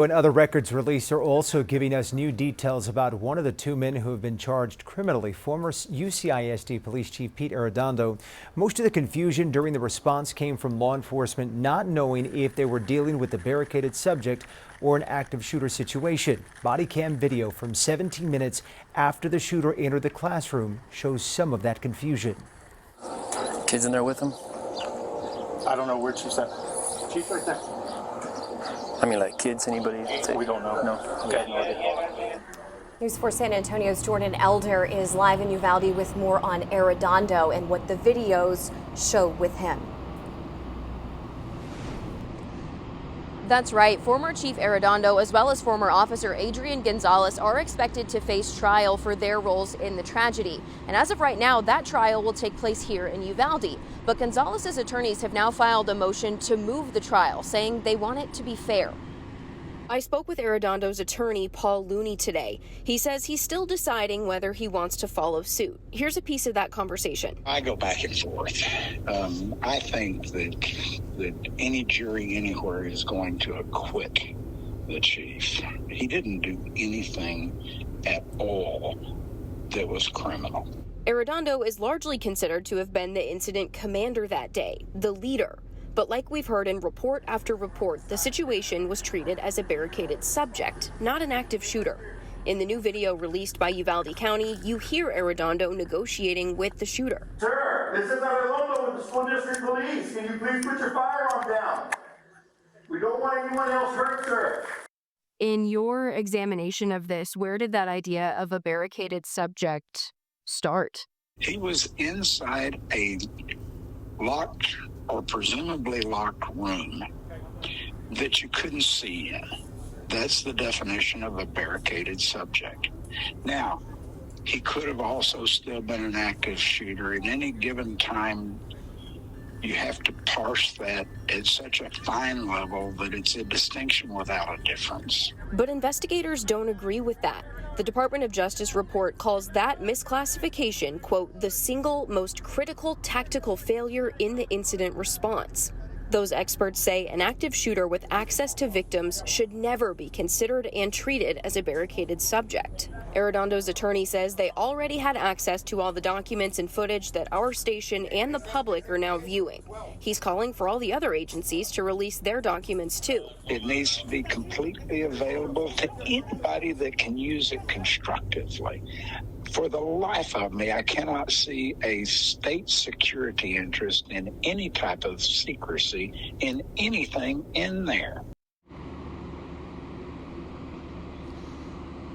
And other records released are also giving us new details about one of the two men who have been charged criminally, former UCISD Police Chief Pete Arredondo. Most of the confusion during the response came from law enforcement not knowing if they were dealing with a barricaded subject or an active shooter situation. Body cam video from 17 minutes after the shooter entered the classroom shows some of that confusion. Kids in there with him? I don't know where Chief's at. Chief's right there. I mean, like kids, anybody? We don't know. No? Okay. News 4 San Antonio's Jordan Elder is live in Uvalde with more on Arredondo and what the videos show with him. That's right. Former Chief Arredondo, as well as former Officer Adrian Gonzales, are expected to face trial for their roles in the tragedy. And as of right now, that trial will take place here in Uvalde. But Gonzales' attorneys have now filed a motion to move the trial, saying they want it to be fair. I spoke with Arredondo's attorney, Paul Looney, today. He says he's still deciding whether he wants to follow suit. Here's a piece of that conversation. I go back and forth. I think that any jury anywhere is going to acquit the chief. He didn't do anything at all that was criminal. Arredondo is largely considered to have been the incident commander that day, the leader. But like we've heard in report after report, the situation was treated as a barricaded subject, not an active shooter. In the new video released by Uvalde County, you hear Arredondo negotiating with the shooter. Sir, this is Arredondo with the school district police. Can you please put your firearm down? We don't want anyone else hurt, sir. In your examination of this, where did that idea of a barricaded subject start? He was inside a locked or presumably locked room that you couldn't see in. That's the definition of a barricaded subject. Now, he could have also still been an active shooter. At any given time, you have to parse that at such a fine level that it's a distinction without a difference. But investigators don't agree with that. The Department of Justice report calls that misclassification, quote, the single most critical tactical failure in the incident response. Those experts say an active shooter with access to victims should never be considered and treated as a barricaded subject. Arredondo's attorney says they already had access to all the documents and footage that our station and the public are now viewing. He's calling for all the other agencies to release their documents too. It needs to be completely available to anybody that can use it constructively. For the life of me, I cannot see a state security interest in any type of secrecy in anything in there.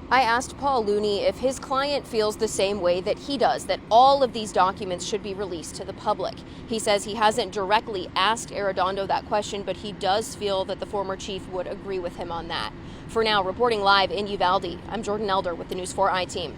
I asked Paul Looney if his client feels the same way that he does, that all of these documents should be released to the public. He says he hasn't directly asked Arredondo that question, but he does feel that the former chief would agree with him on that. For now, reporting live in Uvalde, I'm Jordan Elder with the News 4i team.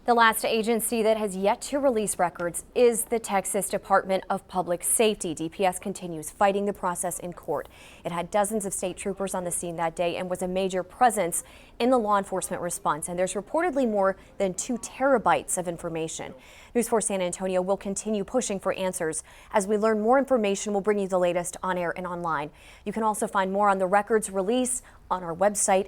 The last agency that has yet to release records is the Texas Department of Public Safety. DPS continues fighting the process in court. It had dozens of state troopers on the scene that day and was a major presence in the law enforcement response. And there's reportedly more than 2 terabytes of information. News 4 San Antonio will continue pushing for answers. As we learn more information, we'll bring you the latest on air and online. You can also find more on the records release on our website,